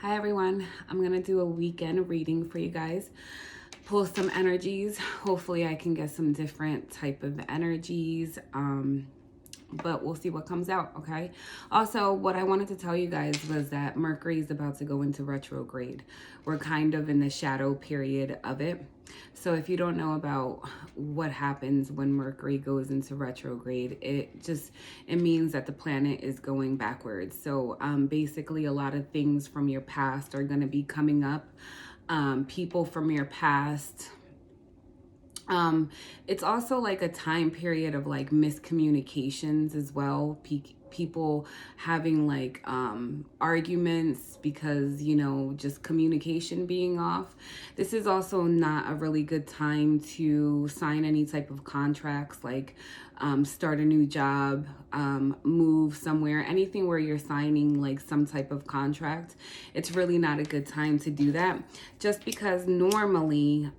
Hi everyone, I'm going to do a weekend reading for you guys. Pull some energies. Hopefully I can get some different type of energies. But we'll see what comes out, okay? Also, what I wanted to tell you guys was that Mercury is about to go into retrograde. We're kind of in the shadow period of it. So if you don't know about what happens when Mercury goes into retrograde, it means that the planet is going backwards. So basically a lot of things from your past are going to be coming up. People from your past. It's also like a time period of like miscommunications as well. People having like arguments because, you know, just communication being off. This is also not a really good time to sign any type of contracts, like start a new job, move somewhere, anything where you're signing like some type of contract. It's really not a good time to do that, just because normally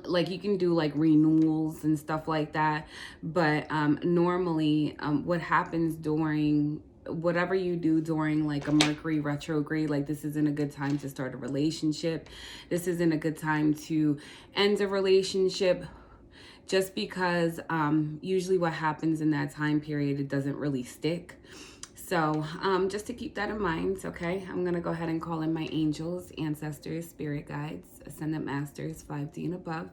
like you can do like renewals and stuff like that, but normally what happens during whatever you do during like a Mercury retrograde, like this isn't a good time to start a relationship. This isn't a good time to end a relationship, just because usually what happens in that time period, it doesn't really stick. So just to keep that in mind, okay, I'm going to go ahead and call in my angels, ancestors, spirit guides, ascendant masters, 5D and above,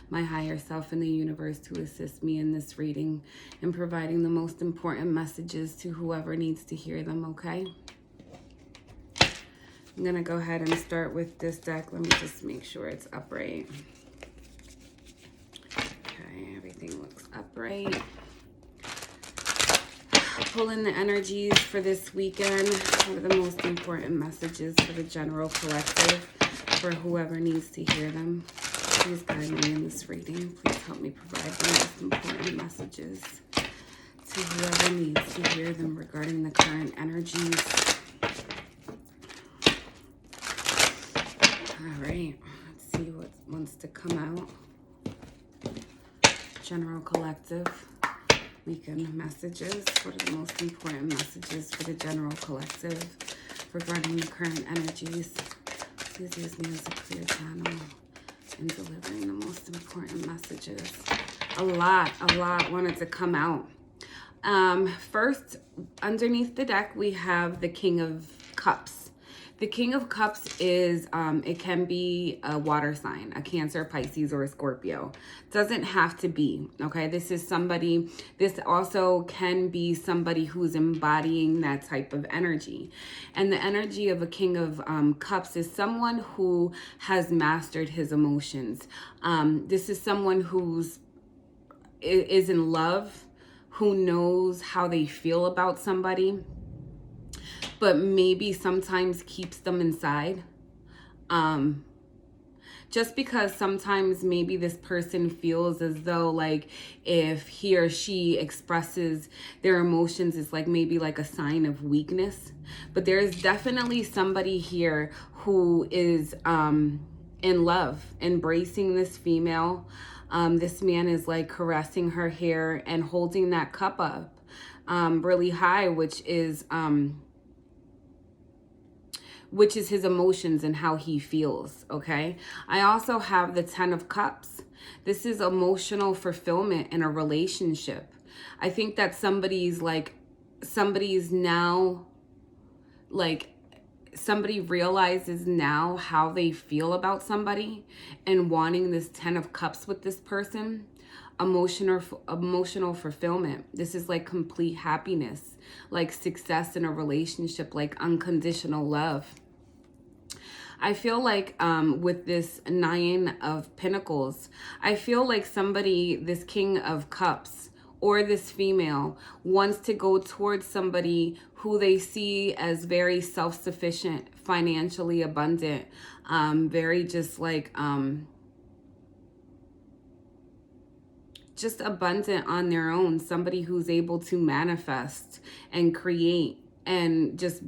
my higher self in the universe, to assist me in this reading and providing the most important messages to whoever needs to hear them, okay? I'm going to go ahead and start with this deck. Let me just make sure it's upright. Okay, everything looks upright. Pull in the energies for this weekend. What are the most important messages for the general collective, for whoever needs to hear them? Please guide me in this reading. Please help me provide the most important messages to whoever needs to hear them regarding the current energies. All right, let's see what wants to come out. General collective. Weekend messages. What are the most important messages for the general collective regarding the current energies? Please use me as a clear channel in delivering the most important messages. A lot wanted to come out. First, underneath the deck, we have the King of Cups. The King of Cups is, it can be a water sign, a Cancer, Pisces, or a Scorpio. Doesn't have to be, okay? This also can be somebody who's embodying that type of energy. And the energy of a King of Cups is someone who has mastered his emotions. This is someone is in love, who knows how they feel about somebody, but maybe sometimes keeps them inside. Just because sometimes maybe this person feels as though like if he or she expresses their emotions, it's like maybe like a sign of weakness. But there is definitely somebody here who is in love, embracing this female. This man is like caressing her hair and holding that cup up really high, which is his emotions and how he feels, okay? I also have the 10 of Cups. This is emotional fulfillment in a relationship. I think that somebody realizes now how they feel about somebody and wanting this 10 of Cups with this person. Emotional fulfillment. This is like complete happiness, like success in a relationship, like unconditional love. I feel like with this 9 of Pentacles, I feel like this King of Cups or this female wants to go towards somebody who they see as very self-sufficient, financially abundant, very just like just abundant on their own, somebody who's able to manifest and create and just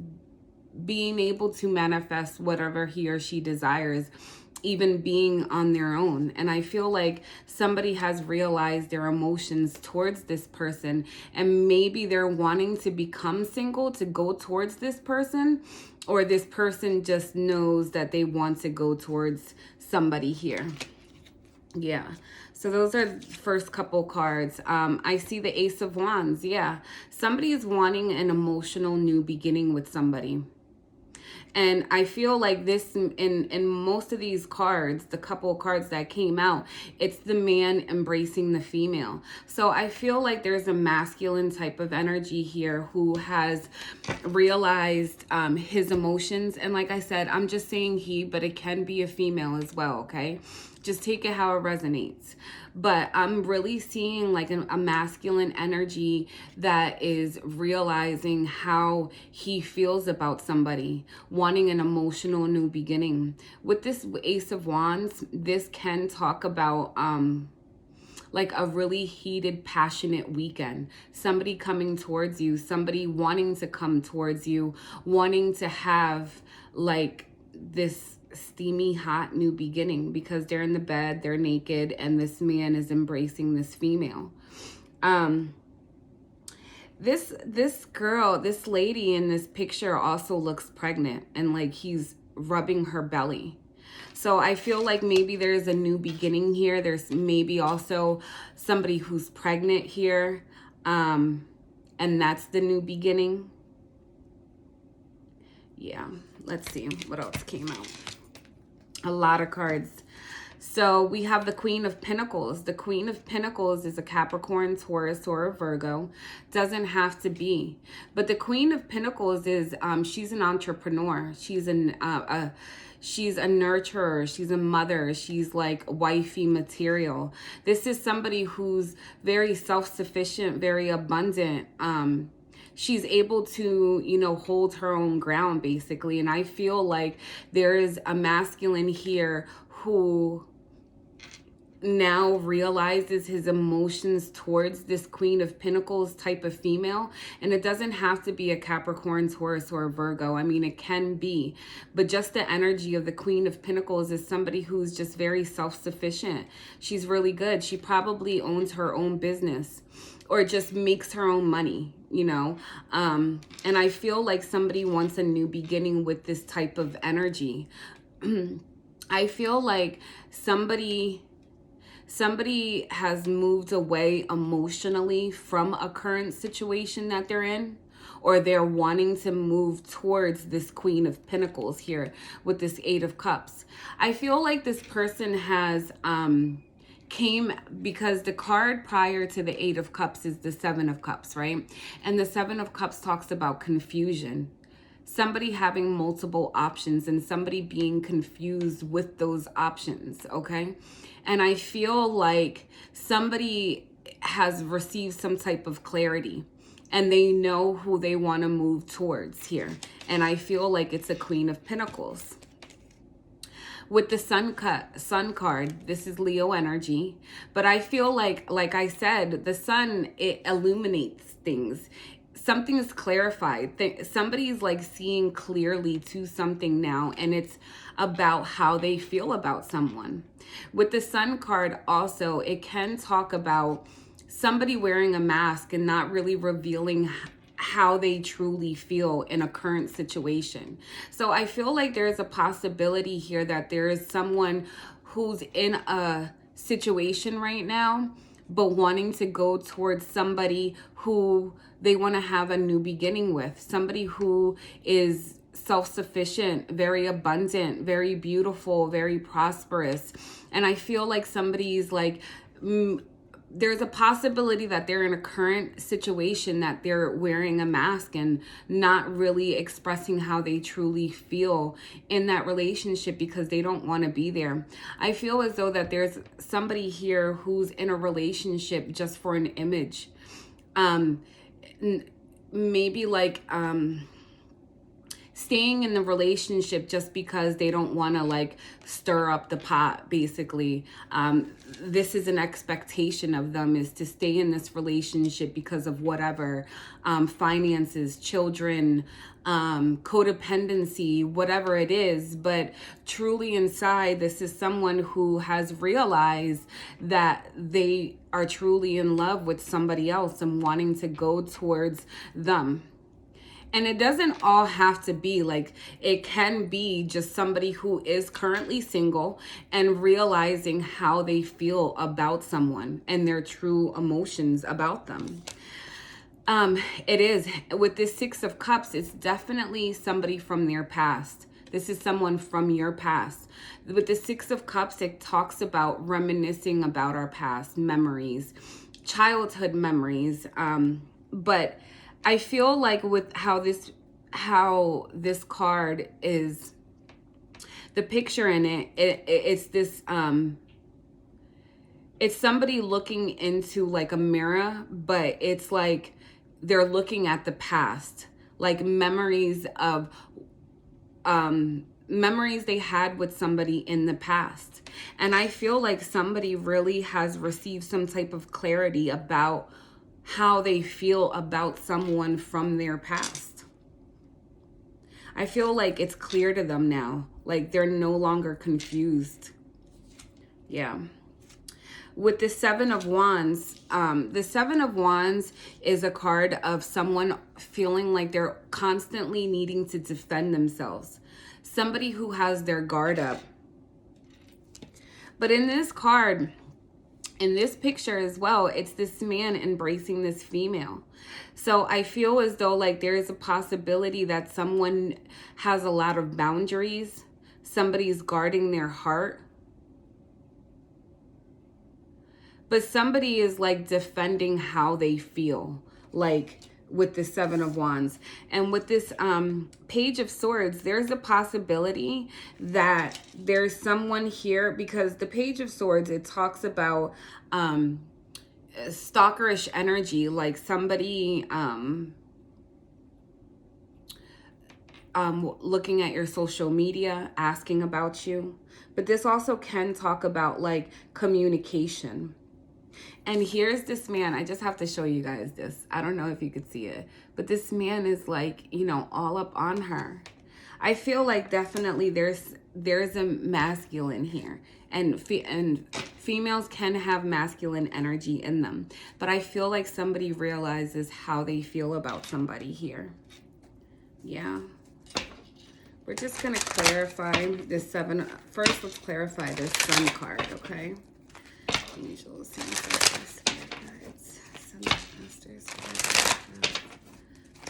being able to manifest whatever he or she desires. even being on their own. And I feel like somebody has realized their emotions towards this person, and maybe they're wanting to become single to go towards this person, or this person just knows that they want to go towards somebody here. Yeah. So those are the first couple cards. I see the Ace of Wands. Yeah. Somebody is wanting an emotional new beginning with somebody. And I feel like this, in most of these cards, the couple of cards that came out, it's the man embracing the female. So I feel like there's a masculine type of energy here who has realized his emotions. And like I said, I'm just saying he, but it can be a female as well, okay? Just take it how it resonates. But I'm really seeing like a masculine energy that is realizing how he feels about somebody, wanting an emotional new beginning. With this Ace of Wands, this can talk about like a really heated, passionate weekend. Somebody coming towards you, somebody wanting to come towards you, wanting to have like this steamy, hot new beginning, because they're in the bed, they're naked, and this man is embracing this female. This girl, this lady in this picture also looks pregnant, and like he's rubbing her belly. So I feel like maybe there's a new beginning here. There's maybe also somebody who's pregnant here, and that's the new beginning. Yeah, let's see what else came out. A lot of cards. So we have the Queen of Pentacles. The Queen of Pentacles is a Capricorn, Taurus, or a Virgo. Doesn't have to be. But the Queen of Pentacles is, she's an entrepreneur. She's she's a nurturer. She's a mother. She's like wifey material. This is somebody who's very self-sufficient, very abundant. She's able to, you know, hold her own ground, basically. And I feel like there is a masculine here who now realizes his emotions towards this Queen of Pentacles type of female. And it doesn't have to be a Capricorn, Taurus, or a Virgo. I mean, it can be. But just the energy of the Queen of Pentacles is somebody who's just very self-sufficient. She's really good. She probably owns her own business, or just makes her own money, you know. And I feel like somebody wants a new beginning with this type of energy. I feel like somebody has moved away emotionally from a current situation that they're in, or they're wanting to move towards this Queen of Pentacles here with this Eight of Cups. I feel like this person has came, because the card prior to the Eight of Cups is the Seven of Cups, right? And the Seven of Cups talks about confusion. Somebody having multiple options and somebody being confused with those options, okay? And I feel like somebody has received some type of clarity and they know who they want to move towards here. And I feel like it's a Queen of Pentacles. With the Sun card, this is Leo energy. But I feel like I said, the Sun, it illuminates things. Something is clarified. Somebody's like seeing clearly to something now, and it's about how they feel about someone. With the Sun card also, it can talk about somebody wearing a mask and not really revealing how they truly feel in a current situation. So I feel like there's a possibility here that there is someone who's in a situation right now, but wanting to go towards somebody who they want to have a new beginning with. Somebody who is self-sufficient, very abundant, very beautiful, very prosperous. And I feel like somebody's like, there's a possibility that they're in a current situation that they're wearing a mask and not really expressing how they truly feel in that relationship because they don't want to be there. I feel as though that there's somebody here who's in a relationship just for an image. Maybe like staying in the relationship just because they don't want to like stir up the pot, basically. This is an expectation of them, is to stay in this relationship because of whatever, finances, children, codependency, whatever it is. But truly inside, this is someone who has realized that they are truly in love with somebody else and wanting to go towards them. And it doesn't all have to be like, it can be just somebody who is currently single and realizing how they feel about someone and their true emotions about them. It is, with this Six of Cups, it's definitely somebody from their past. This is someone from your past. With the Six of Cups, it talks about reminiscing about our past memories, childhood memories. But I feel like with how this card is, the picture in it, it's this, it's somebody looking into like a mirror, but it's like they're looking at the past, like memories of, memories they had with somebody in the past. And I feel like somebody really has received some type of clarity about how they feel about someone from their past. I feel like it's clear to them now. Like they're no longer confused. Yeah. With the Seven of Wands, the Seven of Wands is a card of someone feeling like they're constantly needing to defend themselves. Somebody who has their guard up. But in this card, in this picture as well, it's this man embracing this female. So I feel as though like there is a possibility that someone has a lot of boundaries. Somebody's guarding their heart. But somebody is like defending how they feel, like with the Seven of Wands. And with this Page of Swords, there's a possibility that there's someone here, because the Page of Swords, it talks about stalkerish energy, like somebody looking at your social media, asking about you. But this also can talk about like communication. And here's this man. I just have to show you guys this. I don't know if you could see it, but this man is like, you know, all up on her. I feel like definitely there's a masculine here, and females can have masculine energy in them. But I feel like somebody realizes how they feel about somebody here. Yeah. We're just going to clarify this seven. First, let's clarify this Sun card, okay? Angels, ancestors, spirit guides, sons, masters,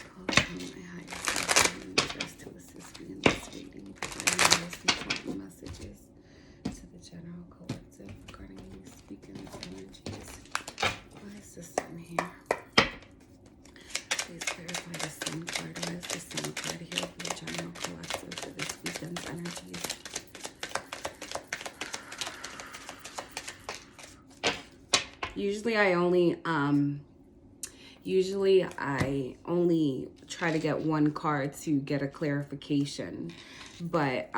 call upon my higher self and universe to assist me in this reading, providing the most important messages to the general collective regarding these weekend's energies. My system here. Please clarify the Sun card. Why is the Sun card here for the general collective for this weekend's energies? Usually I only try to get one card to get a clarification, but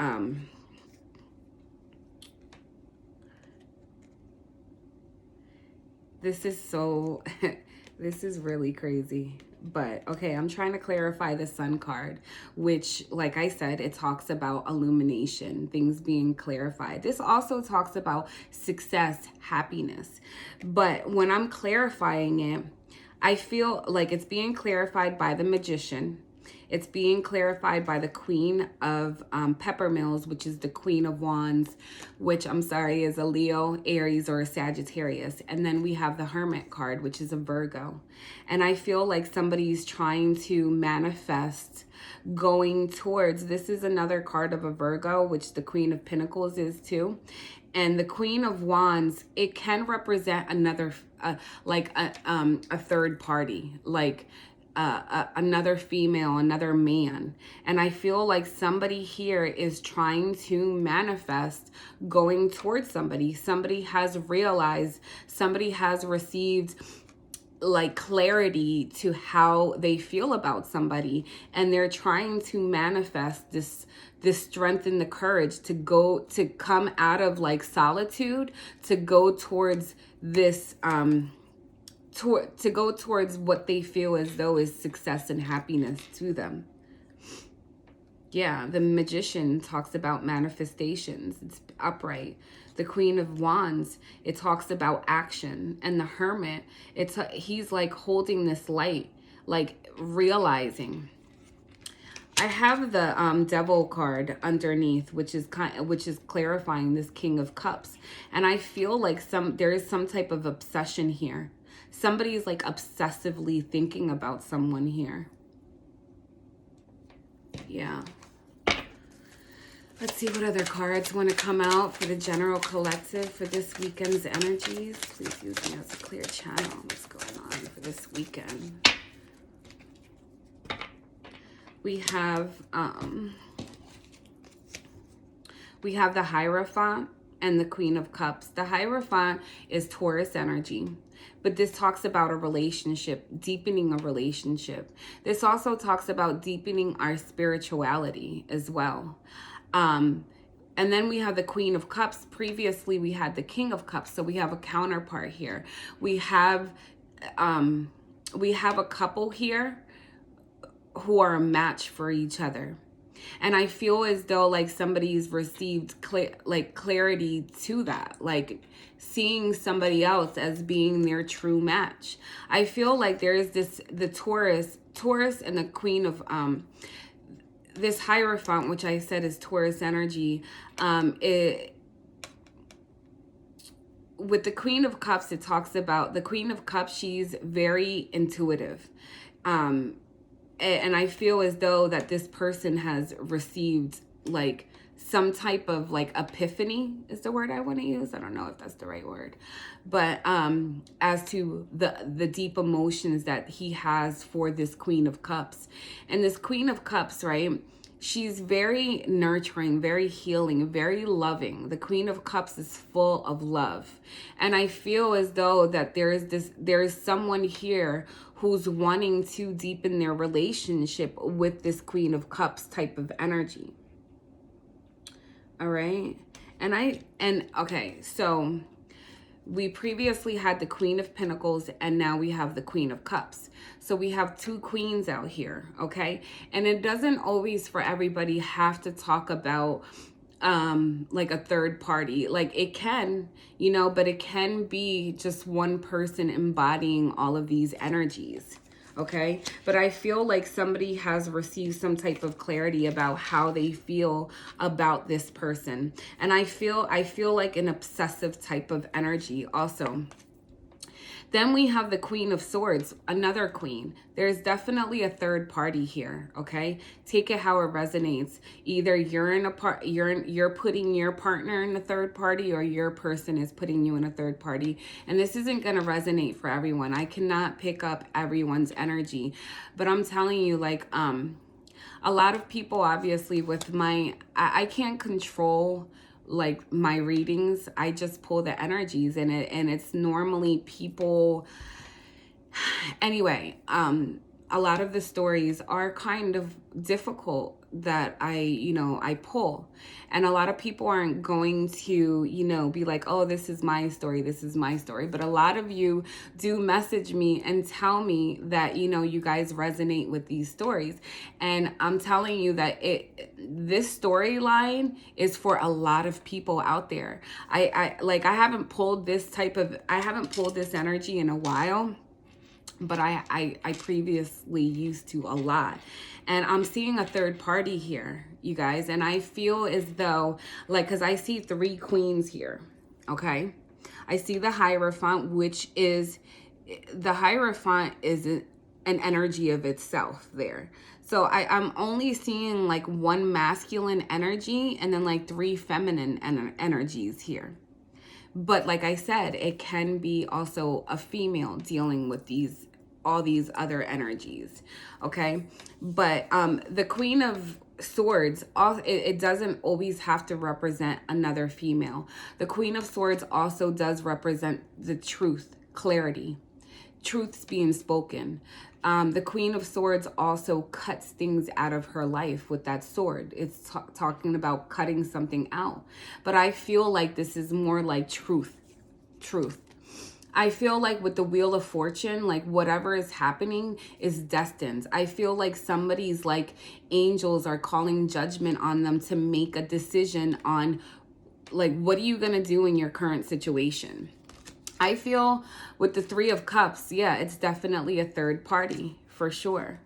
this is so this is really crazy. But okay, I'm trying to clarify the Sun card, which, like I said, it talks about illumination, things being clarified. This also talks about success, happiness. But when I'm clarifying it, I feel like it's being clarified by the Magician. It's being clarified by the Queen of Peppermills, which is the Queen of Wands, which I'm sorry is a Leo, Aries, or a Sagittarius. And then we have the Hermit card, which is a Virgo. And I feel like somebody's trying to manifest going towards, this is another card of a Virgo, which the Queen of Pentacles is too. And the Queen of Wands, it can represent another, like a third party, like another female, another man. And I feel like somebody here is trying to manifest going towards somebody. Somebody has realized, somebody has received like clarity to how they feel about somebody, and they're trying to manifest this strength and the courage to come out of like solitude, to go towards this to go towards what they feel as though is success and happiness to them. Yeah, the Magician talks about manifestations. It's upright. The Queen of Wands, it talks about action. And the Hermit, he's like holding this light, like realizing. I have the Devil card underneath, which is clarifying this King of Cups. And I feel like there is some type of obsession here. Somebody's like obsessively thinking about someone here. Yeah. Let's see what other cards want to come out for the general collective for this weekend's energies. Please use me as a clear channel. What's going on for this weekend? We have the Hierophant and the Queen of Cups. The Hierophant is Taurus energy, but this talks about a relationship, deepening a relationship. This also talks about deepening our spirituality as well. And then we have the Queen of Cups. Previously, we had the King of Cups, so we have a counterpart here. We have a couple here who are a match for each other. And I feel as though like somebody's received clarity to that, like seeing somebody else as being their true match. I feel like there is the Taurus and the Queen of this Hierophant, which I said is Taurus energy. With the Queen of Cups, it talks about the Queen of Cups. She's very intuitive. And I feel as though that this person has received like some type of like epiphany is the word I want to use. I don't know if that's the right word. But as to the deep emotions that he has for this Queen of Cups. And this Queen of Cups, right? She's very nurturing, very healing, very loving. The Queen of Cups is full of love. And I feel as though that there is someone here who's wanting to deepen their relationship with this Queen of Cups type of energy. All right. Okay, so we previously had the Queen of Pentacles, and now we have the Queen of Cups. So we have two queens out here, okay? And it doesn't always for everybody have to talk about like a third party. Like it can, you know, but it can be just one person embodying all of these energies. Okay, but I feel like somebody has received some type of clarity about how they feel about this person. And I feel like an obsessive type of energy also. Then we have the Queen of Swords, another queen. There's definitely a third party here, okay? Take it how it resonates. Either you're putting your partner in a third party, or your person is putting you in a third party. And this isn't going to resonate for everyone. I cannot pick up everyone's energy, but I'm telling you, like a lot of people, obviously, with I can't control like my readings. I just pull the energies in it, and it's normally people anyway. A lot of the stories are kind of difficult that I pull, and a lot of people aren't going to be like, oh, this is my story, but a lot of you do message me and tell me that you guys resonate with these stories. And I'm telling you that this storyline is for a lot of people out there. I haven't pulled this energy in a while, but I previously used to a lot. And I'm seeing a third party here, you guys. And I feel as though, because I see three queens here, okay? I see the Hierophant, the Hierophant is an energy of itself there. So I'm only seeing like one masculine energy and then like three feminine energies here. But like I said, it can be also a female dealing with all these other energies, okay? But the Queen of Swords, it doesn't always have to represent another female. The Queen of Swords also does represent the truth, clarity, truths being spoken. The Queen of Swords also cuts things out of her life with that sword. It's talking about cutting something out. But I feel like this is more like truth. I feel like with the Wheel of Fortune, like whatever is happening is destined. I feel like somebody's like angels are calling judgment on them to make a decision on like, what are you going to do in your current situation? I feel with the Three of Cups, yeah, it's definitely a third party for sure.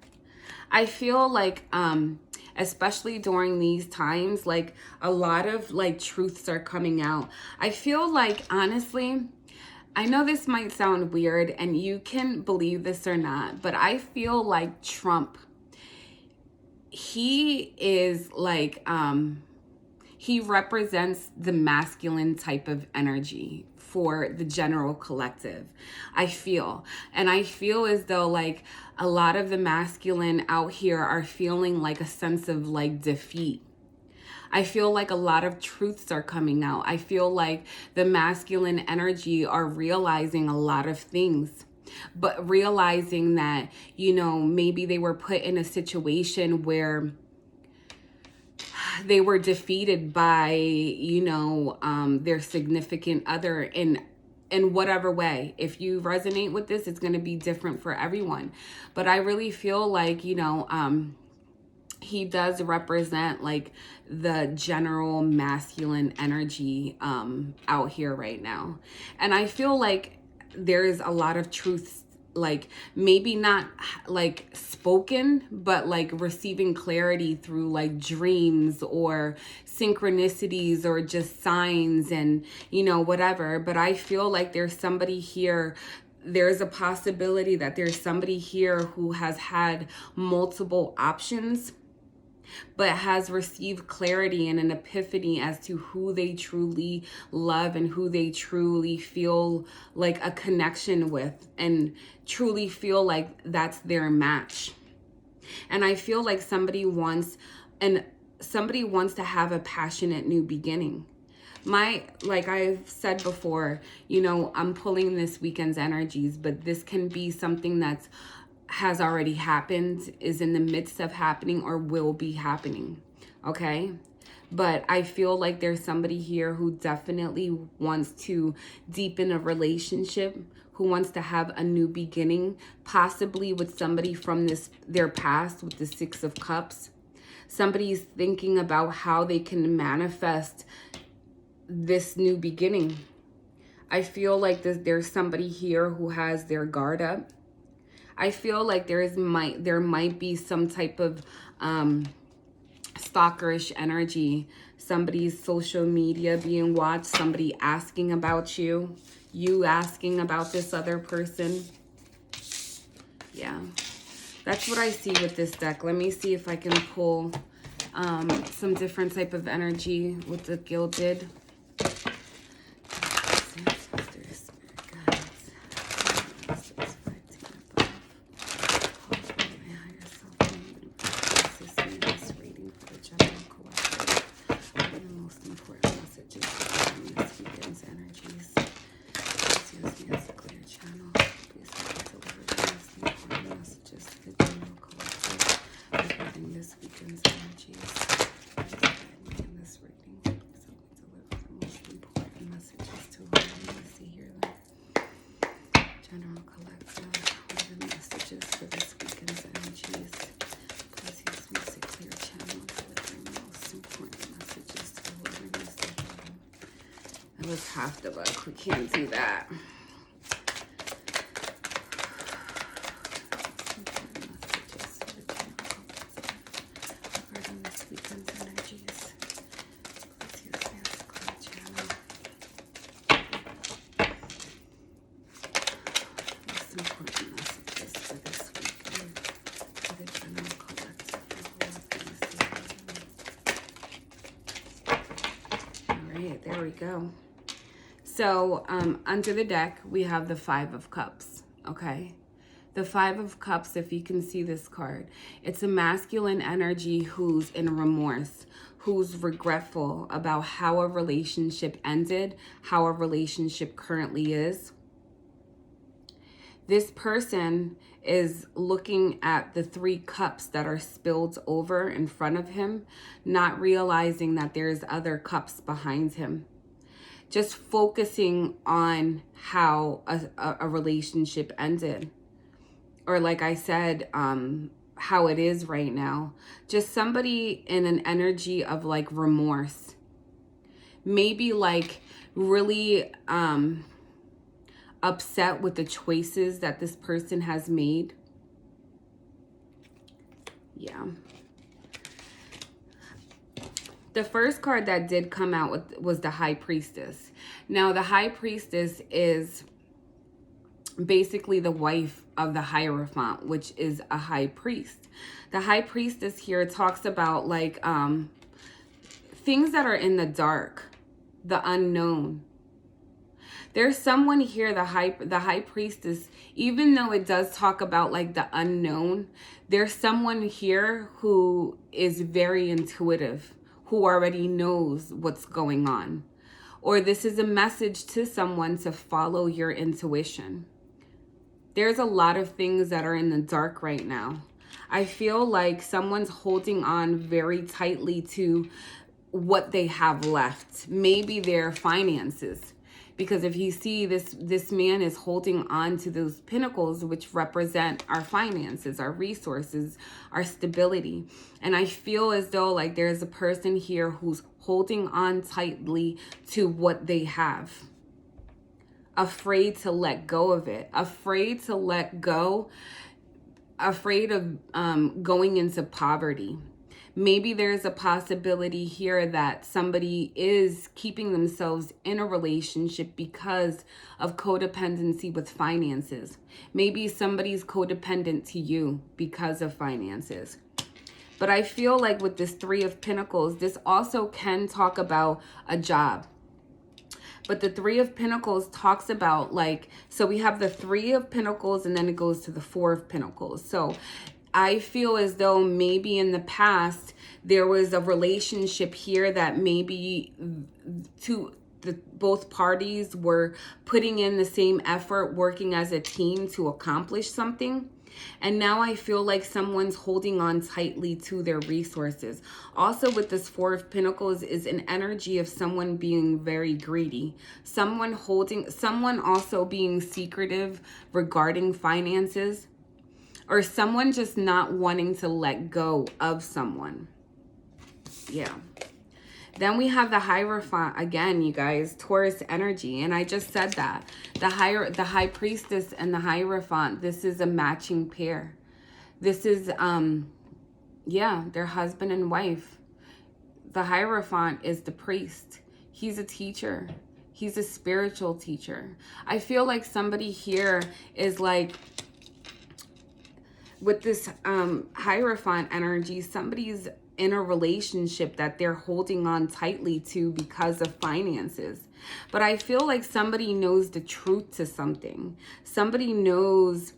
I feel like, especially during these times, like a lot of like truths are coming out. I feel like, honestly, I know this might sound weird and you can believe this or not, but I feel like Trump, he is like, he represents the masculine type of energy for the general collective, I feel. And I feel as though like a lot of the masculine out here are feeling like a sense of like defeat. I feel like a lot of truths are coming out. I feel like the masculine energy are realizing a lot of things, but realizing that, you know, maybe they were put in a situation where they were defeated by, you know, their significant other in whatever way. If you resonate with this, it's going to be different for everyone. But I really feel like, you know, he does represent like the general masculine energy out here right now. And I feel like there's a lot of truths, like maybe not like spoken, but like receiving clarity through like dreams or synchronicities or just signs and, you know, whatever. But I feel like there's somebody here, there's a possibility that there's somebody here who has had multiple options but has received clarity and an epiphany as to who they truly love and who they truly feel like a connection with and truly feel like that's their match. And I feel like somebody wants to have a passionate new beginning. Like I've said before, you know, I'm pulling this weekend's energies, but this can be something that's has already happened, is in the midst of happening, or will be happening. Okay? But I feel like there's somebody here who definitely wants to deepen a relationship, who wants to have a new beginning, possibly with somebody from their past with the Six of Cups. Somebody's thinking about how they can manifest this new beginning. I feel like there's somebody here who has their guard up. I feel like there might be some type of stalkerish energy. Somebody's social media being watched, somebody asking about you asking about this other person. Yeah, that's what I see with this deck. Let me see if I can pull some different type of energy with the Gilded. Was half the book. We can't do that. Regarding this weekend's energies, please use me as a clear channel. Most important messages for this weekend for the general collective. All right, there we go. So under the deck, we have the Five of Cups, okay? The Five of Cups, if you can see this card, it's a masculine energy who's in remorse, who's regretful about how a relationship ended, how a relationship currently is. This person is looking at the 3 cups that are spilled over in front of him, not realizing that there's other cups behind him. Just focusing on how a relationship ended. Or like I said, how it is right now. Just somebody in an energy of like remorse. Maybe like really upset with the choices that this person has made. Yeah. The first card that did come out was the High Priestess. Now, the High Priestess is basically the wife of the Hierophant, which is a high priest. The High Priestess here talks about like things that are in the dark, the unknown. There's someone here, the high priestess, even though it does talk about like the unknown, there's someone here who is very intuitive, who already knows what's going on. Or this is a message to someone to follow your intuition. There's a lot of things that are in the dark right now. I feel like someone's holding on very tightly to what they have left. Maybe their finances. Because if you see this man is holding on to those pinnacles, which represent our finances, our resources, our stability. And I feel as though like there's a person here who's holding on tightly to what they have. Afraid to let go of it. Afraid to let go. Afraid of going into poverty. Maybe there's a possibility here that somebody is keeping themselves in a relationship because of codependency with finances. Maybe somebody's codependent to you because of finances. But I feel like with this 3 of Pentacles, this also can talk about a job. But the 3 of Pentacles talks about like, so we have the 3 of Pentacles and then it goes to the 4 of Pentacles. So I feel as though maybe in the past there was a relationship here that maybe both parties were putting in the same effort, working as a team to accomplish something. And now I feel like someone's holding on tightly to their resources. Also with this 4 of Pentacles is an energy of someone being very greedy. Someone also being secretive regarding finances. Or someone just not wanting to let go of someone. Yeah. Then we have the Hierophant again, you guys, Taurus energy. And I just said that. The High Priestess and the Hierophant, this is a matching pair. This is, yeah, their husband and wife. The Hierophant is the priest. He's a teacher. He's a spiritual teacher. I feel like somebody here is like, with this Hierophant energy, somebody's in a relationship that they're holding on tightly to because of finances. But I feel like somebody knows the truth to something. Somebody knows.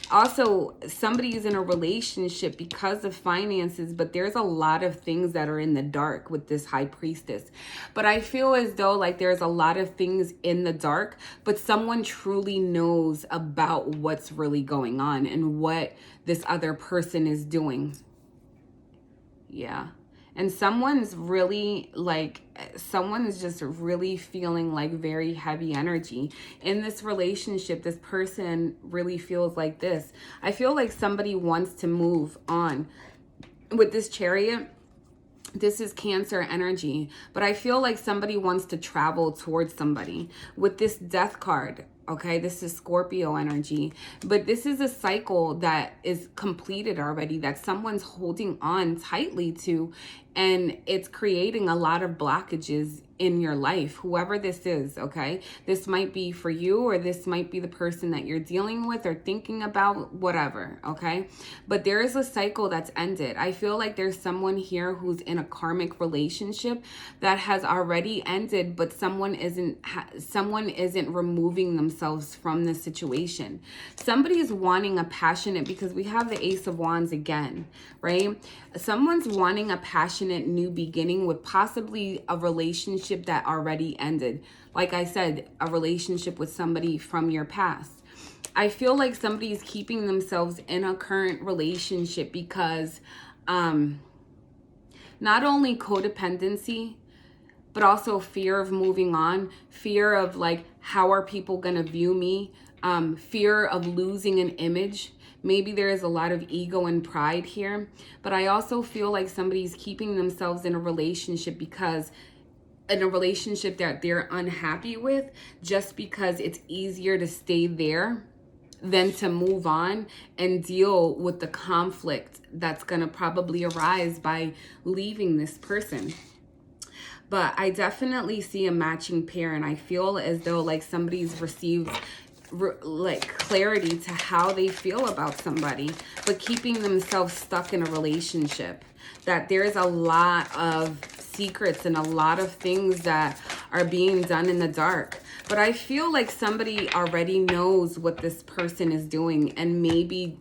Also, somebody is in a relationship because of finances, but there's a lot of things that are in the dark with this High Priestess. But I feel as though like there's a lot of things in the dark, but someone truly knows about what's really going on and what this other person is doing. Yeah. And someone's just really feeling like very heavy energy. In this relationship, this person really feels like this. I feel like somebody wants to move on. With this Chariot, this is Cancer energy. But I feel like somebody wants to travel towards somebody. With this Death card, okay, this is Scorpio energy. But this is a cycle that is completed already, that someone's holding on tightly to. And it's creating a lot of blockages in your life, whoever this is, okay? This might be for you, or this might be the person that you're dealing with or thinking about, whatever, okay? But there is a cycle that's ended. I feel like there's someone here who's in a karmic relationship that has already ended, but someone isn't removing themselves from the situation. Somebody is wanting a passionate, because we have the Ace of Wands again, right? Someone's wanting a passionate new beginning with possibly a relationship that already ended. Like I said, a relationship with somebody from your past. I feel like somebody's keeping themselves in a current relationship because not only codependency, but also fear of moving on, fear of like, how are people gonna view me? Fear of losing an image. Maybe there is a lot of ego and pride here, but I also feel like somebody's keeping themselves in a relationship because in a relationship that they're unhappy with, just because it's easier to stay there than to move on and deal with the conflict that's gonna probably arise by leaving this person. But I definitely see a matching pair, and I feel as though like somebody's received like clarity to how they feel about somebody, but keeping themselves stuck in a relationship. That there's a lot of secrets and a lot of things that are being done in the dark. But I feel like somebody already knows what this person is doing and maybe,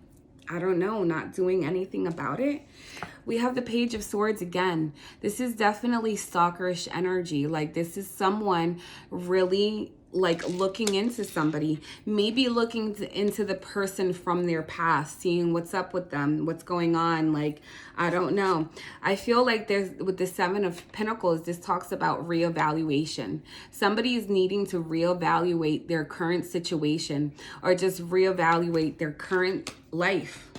I don't know, not doing anything about it. We have the Page of Swords again. This is definitely stalkerish energy. Like this is someone really like looking into somebody, maybe looking into the person from their past, seeing what's up with them, what's going on. Like, I don't know. I feel like there's, with the Seven of Pentacles, this talks about reevaluation. Somebody is needing to reevaluate their current situation or just reevaluate their current life.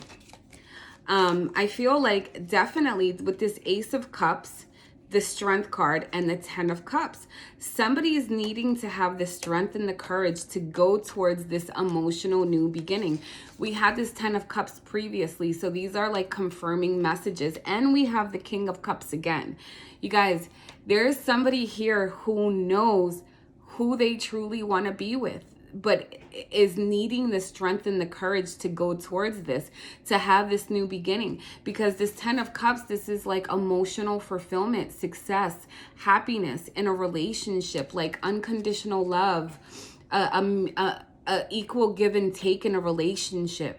I feel like definitely with this Ace of Cups, the Strength card, and the Ten of Cups, somebody is needing to have the strength and the courage to go towards this emotional new beginning. We had this Ten of Cups previously, so these are like confirming messages. And we have the King of Cups again. You guys, there's somebody here who knows who they truly want to be with, but is needing the strength and the courage to go towards this, to have this new beginning. Because this Ten of Cups, this is like emotional fulfillment, success, happiness in a relationship, like unconditional love, equal give and take in a relationship.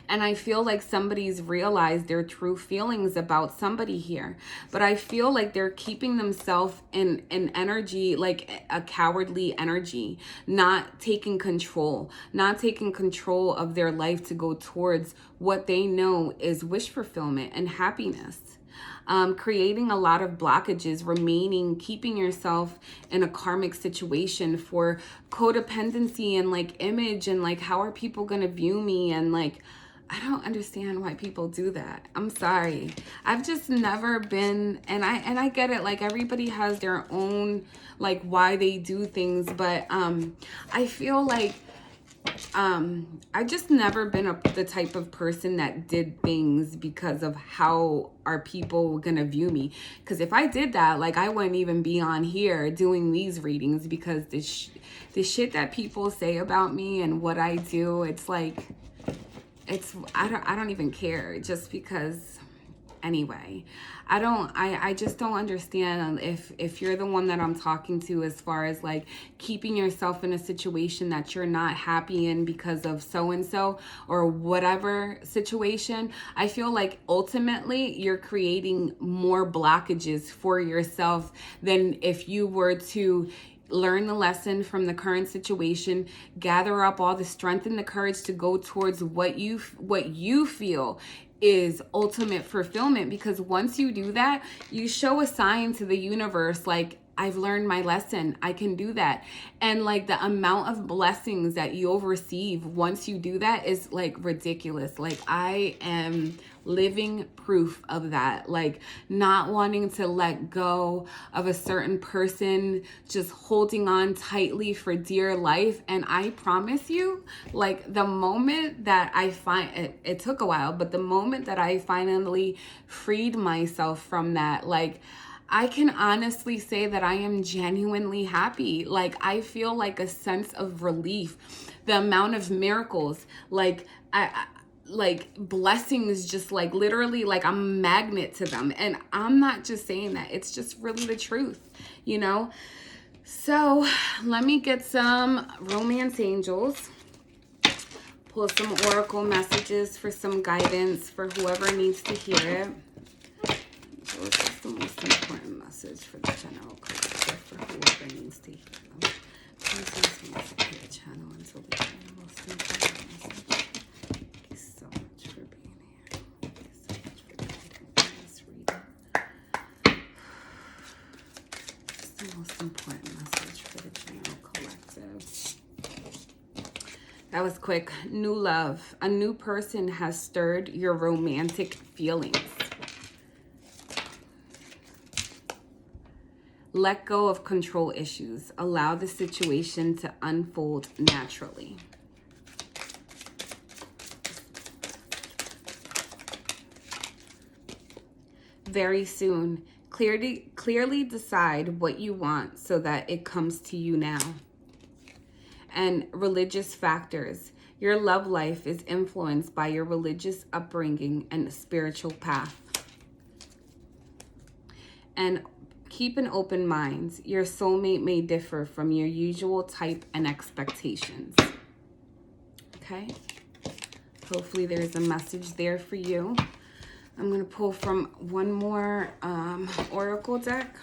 And I feel like somebody's realized their true feelings about somebody here. But I feel like they're keeping themselves in energy, like a cowardly energy, not taking control of their life to go towards what they know is wish fulfillment and happiness. Creating a lot of blockages, keeping yourself in a karmic situation for codependency and like image and like, how are people going to view me? And like, I don't understand why people do that. I'm sorry. I've just never been, and I get it. Like everybody has their own, like why they do things. But I feel like I've just never been the type of person that did things because of how are people gonna view me. Because if I did that, like I wouldn't even be on here doing these readings, because the shit that people say about me and what I do, it's like, I don't even care, just because anyway. I just don't understand if you're the one that I'm talking to, as far as like keeping yourself in a situation that you're not happy in because of so-and-so or whatever situation. I feel like ultimately you're creating more blockages for yourself than if you were to learn the lesson from the current situation, gather up all the strength and the courage to go towards what you feel is ultimate fulfillment. Because once you do that, you show a sign to the universe, like, I've learned my lesson. I can do that. And like the amount of blessings that you'll receive once you do that is like ridiculous. Like I am living proof of that. Like not wanting to let go of a certain person, just holding on tightly for dear life. And I promise you, like the moment that I it took a while, but the moment that I finally freed myself from that, like I can honestly say that I am genuinely happy. Like I feel like a sense of relief. The amount of miracles, like like blessings, just like literally, like I'm a magnet to them. And I'm not just saying that, it's just really the truth, you know? So let me get some romance angels, pull some oracle messages for some guidance for whoever needs to hear it. What's the most important message for the general collective for whoever needs to hear them? Please use me to the channel until the channel will most important message? Thank you so much for being here. Thank you so much for guiding this reading. What's the most important message for the general collective? That was quick. New love. A new person has stirred your romantic feelings. Let go of control issues. Allow the situation to unfold naturally. Very soon. Clearly decide what you want so that it comes to you now. And religious factors. Your love life is influenced by your religious upbringing and spiritual path. And keep an open mind. Your soulmate may differ from your usual type and expectations. Okay? Hopefully there's a message there for you. I'm going to pull from one more oracle deck.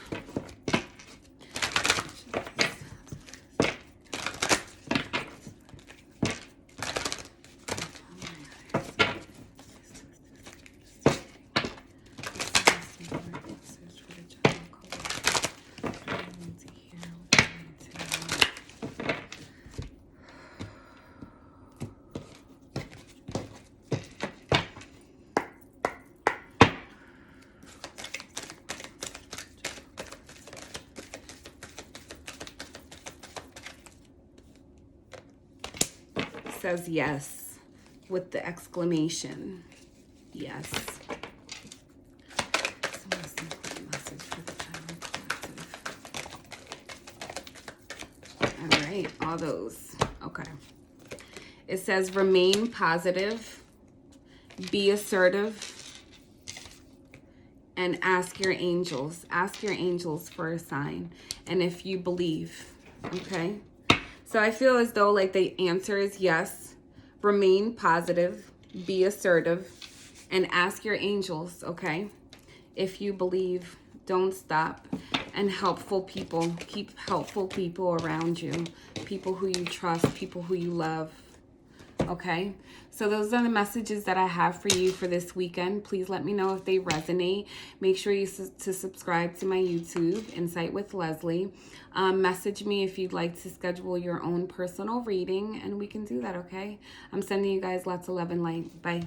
Says yes with the exclamation. Yes. It's the most important message for the general collective. All right, all those. Okay. It says remain positive, be assertive, and ask your angels. Ask your angels for a sign. And if you believe, okay? So I feel as though like the answer is yes. Remain positive, be assertive, and ask your angels, okay? If you believe, don't stop. And helpful people, keep helpful people around you. People who you trust, people who you love, okay? So those are the messages that I have for you for this weekend. Please let me know if they resonate. Make sure you to subscribe to my YouTube, Insight with Leslie. Message me if you'd like to schedule your own personal reading, and we can do that, okay? I'm sending you guys lots of love and light. Bye.